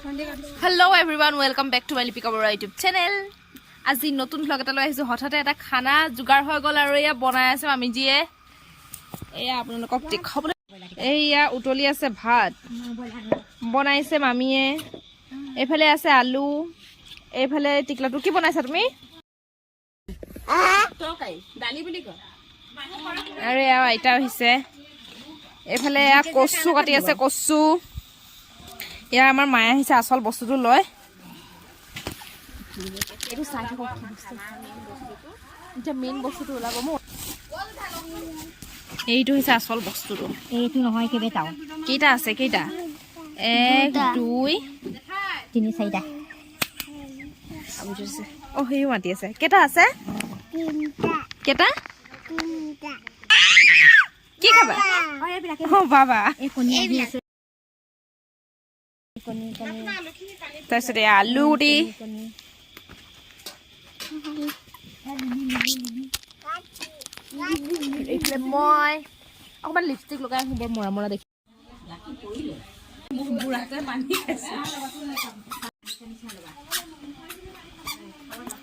Hello everyone, welcome back to my Lipika Bora YouTube channel. আজি নতুন vlog এটা লৈ আহিছো হঠাতে এটা খানা জুগাৰ হৈ গল আৰু এয়া বনাই আছে মামিজিয়ে এয়া আপোনালোকক দেখাবলৈ এয়া উতলি আছে ভাত বনাইছে মামিয়ে এফালে আছে আলু এফালে টিকলাটো কি বনাইছা তুমি তৰকাৰী দালি বুলি কয় আৰু এয়া আইতা হৈছে এফালে কচু কাটি আছে কচু ইয়া আমাৰ মায়ে আহিছে আসল বস্তুটো লয় এইটো চাই থাকো কি বস্তু এটা মেইন বস্তুটো ওলাব মোৰ এইটো হৈছে আসল বস্তুটো এইটো নহয় কেবেটাও কেইটা আছে কেইটা 1 2 3 4টা আবুজছে ও হেই মাতি আছে কেইটা আছে কেইটা কি খাবা ও বাবা এই কণী আহি আছে তাৰপিছতে আলু দি এইফালে মই অকণমান লিপষ্টিক লগাই আহোঁ বৰ মৰা মৰা দেখি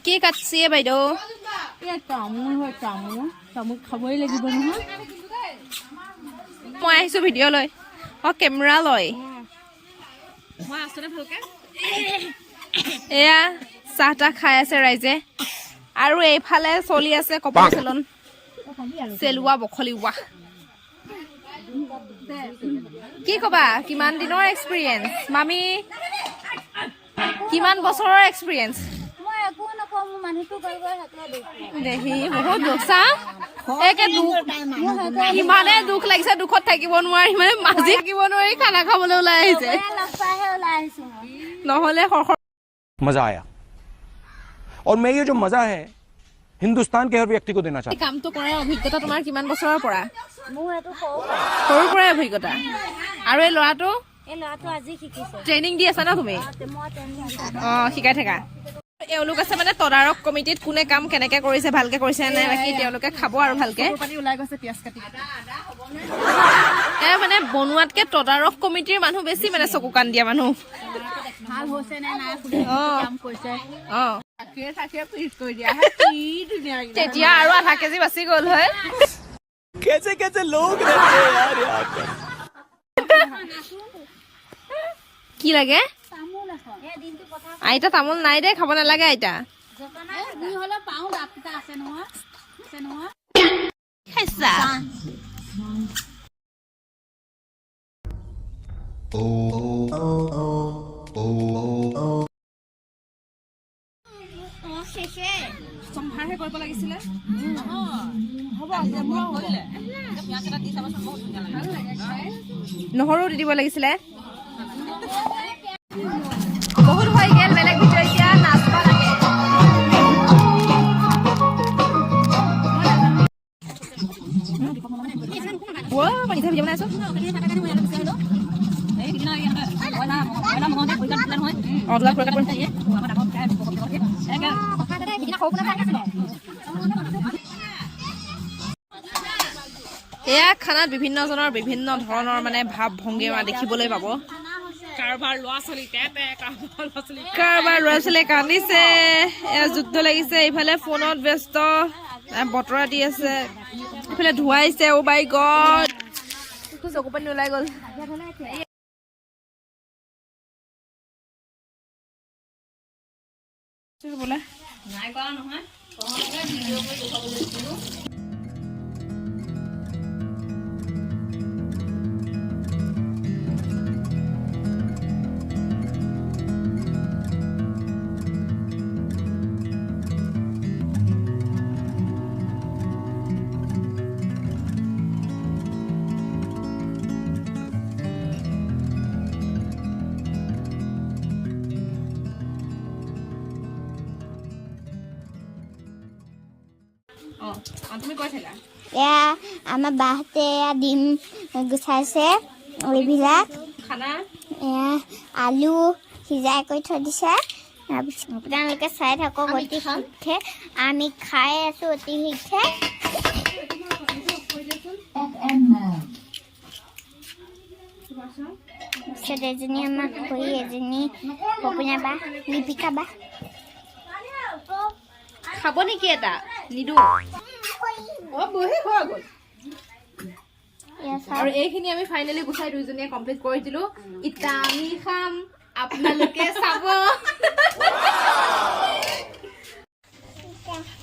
কি কাটছে বাইদেউ তামোল খাবই লাগিব নহয় মই আহিছোঁ ভিডিঅ' লৈ কেমেৰা লৈ এয়া চাহ তাহ খাই আছে ৰাইজে আৰু এইফালে চলি আছে কপাল চেলন চেলুৱা বখলিওৱা কি কবা কিমান দিনৰ এক্সপিৰিয়েঞ্চ মামি কিমান বছৰৰ এক্সপিৰিয়েঞ্চ দেখি বহুত দুখা ইমানে দুখ লাগিছে দুখত থাকিব নোৱাৰি মানে মাজি থাকিব নোৱাৰি খানা খাবলৈ ওলাই আহিছে নহলে मजा आया और मैं ये जो मजा है हिंदुस्तान के हर व्यक्ति को देना चाहता हूं কামটো কৰাৰ অভিজ্ঞতা তোমাৰ কিমান বছৰৰ পৰা সৰুৰ পৰাই অভিজ্ঞতা আৰু এই ল'ৰাটো ট্ৰেইনিং দি আছা ন তুমি শিকাই থাকা এওঁলোক আছে মানে তদাৰক কমিটিত কোনে কাম কেনেকে কৰিছে ভালকে কৰিছে নাই বাকি তেওঁলোকে খাব আৰু ভালকে মানে বনোৱাতকে তদাৰক কমিটিৰ মানুহ বেছি মানে চকু কাণ দিয়া মানুহ ভাল হৈছে নে নাই কাম কৰিছে তেতিয়া আৰু আধা কেজি বাচি গ'ল হয় कैसे कैसे लोग रहते हैं यार यहाँ पर কি লাগে আইতা তামোল নাই দে খাব নালাগে আইতা খাইছা সম্ভাৰহে কৰিব লাগিছিলে নহৰু দি দিব লাগিছিলে বহুত হৈ গেল বেলেগ ভিডিঅ' এতিয়া নাচবা লাগে পানী চাই ভিডিঅ' বনাইছো এয়া খানাত বিভিন্ন জনৰ বিভিন্ন ধৰণৰ মানে ভাৱ ভংগীমা দেখিবলৈ পাব কাৰোবাৰ ল'ৰা ছোৱালী কান্দিছে এয়া যুদ্ধ লাগিছে ইফালে ফোনত ব্যস্ত বতৰা দি আছে ইফালে ধুৱাইছে অ' মাই গড চকু পানী ওলাই গ'ল বোলে নাই কৰা নহয় এয়া আমাৰ বাহঁতে ডিম গুচাইছে এইবিলাক এয়া আলু সিজাই কৰি থৈ দিছে তাৰপিছত আপোনালোকে চাই থাকক অতি শীঘ্ৰে আমি খাই আছো অতি শীঘ্ৰে তাৰপিছত এজনী আমাৰ খুৰী, এজনী পপুনা বা, লিপিকা বা। খাব নেকি এটা নিদো আৰু এইখিনি আমি ফাইনেলি গুচাই দুইজনীয়ে কমপ্লিট কৰি দিলো ইটা আমি খাম আপোনালোকে চাব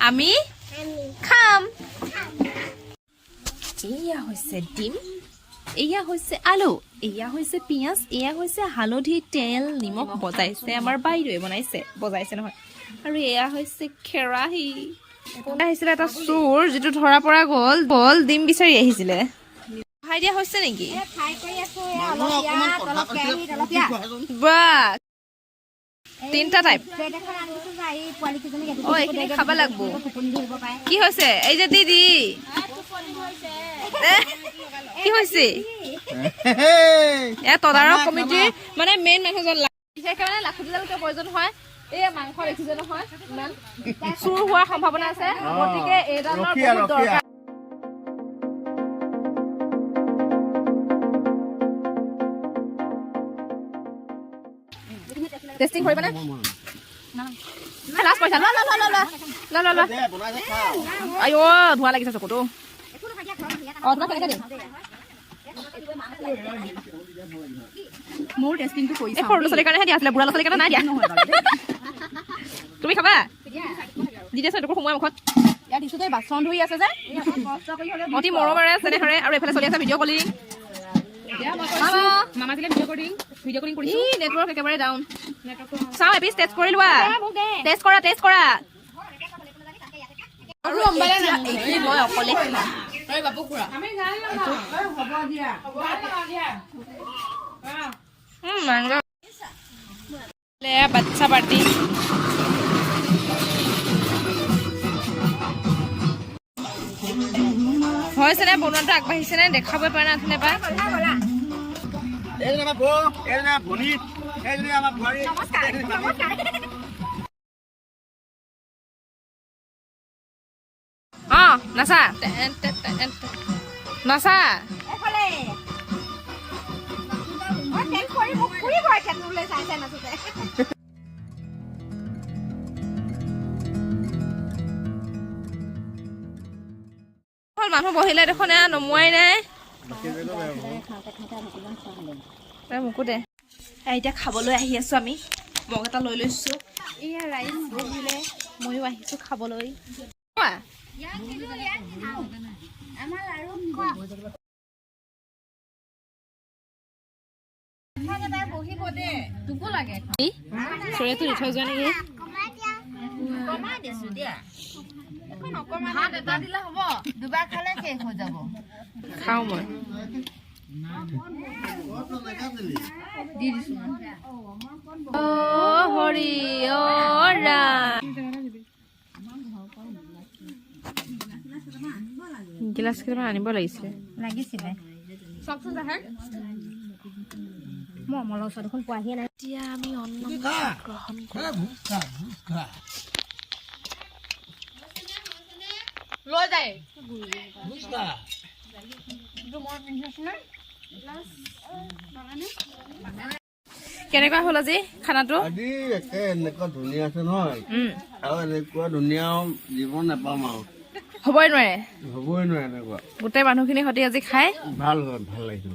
আমি খাম এয়া হৈছে ডিম এয়া হৈছে আলু এয়া হৈছে পিঁয়াজ এয়া হৈছে হালধি তেল নিমখ বজাইছে আমাৰ বাইদেৱে বজাইছে নহয় আৰু এয়া হৈছে কেৰাহী আহিছিলে এটা চোৰ যিটো ধৰা পৰা গ'ল ডিম বিচাৰি আহিছিলে খাই দিয়া হৈছে নেকি বাহ তিনটা টাইপ অ এইখিনি খাব লাগিব কি হৈছে এই যে দিদি কি হৈছে এয়া তদাৰক কমিটিৰ মানে মেইন মানুহজন বিশেষকৈ মানে লাখুটিডালকে প্ৰয়োজন হয় এই মাংস দেখিছে নহয় ইমান চুৰ হোৱাৰ সম্ভাৱনা আছে গতিকে এইডালৰ বহুত দৰকাৰ টেষ্টিং কৰিবা নে লাষ্ট পইচা ল আইঅ ধোঁৱা লাগিছে চকুটো তোমাক কেনেকৈ দিম মোৰ টেষ্টিংটো কৰিছে সৰু ল'ৰা ছোৱালীৰ কাৰণেহে দিয়া আছিলে বুঢ়া ল'ৰা ছোৱালীৰ কাৰণে নাই দিয়া তুমি খাবা দি দিয়াচোন এইটো সোমোৱা মুখত ইয়াত দিছোঁ তই বাচন ধুই আছে যে অতি মৰমেৰে তেনেদৰে আৰু এইফালে চলি আছে ভিডিঅ' কলিং নেটৱৰ্ক একেবাৰে ডাউন চাওঁ এপিচ টেষ্ট কৰি লোৱা টেষ্ট কৰা মই অকলে বাচ্চা পাৰ্টি হৈছে নে বনোৱাটো আগবাঢ়িছে নে দেখাবই পৰা নাছিলে বা অ নাচা নাচা মানুহ বহিলে দেখোন নমোৱাই নাই মোকো দে এতিয়া খাবলৈ আহি আছো আমি মগ এটা লৈ লৈছো এয়া ৰাইচ বহিলে ময়ো আহিছো খাবলৈ চৰিয়াটো দি থৈ যোৱা নেকি খাওঁ মই হৰি গিলাচ কেইটামান আনিব লাগিছিলে এতিয়া আমি অন্ন গ্ৰহণ লৈ যায় কেনেকুৱা হ'ল আজি খানাটো আজি এনেকুৱা ধুনীয়া আছে নহয় আৰু এনেকুৱা ধুনীয়া জীৱন নাপাম আৰু হ'বই নোৱাৰে এনেকুৱা গোটেই মানুহখিনিৰ সৈতে আজি খাই ভাল লাগিছে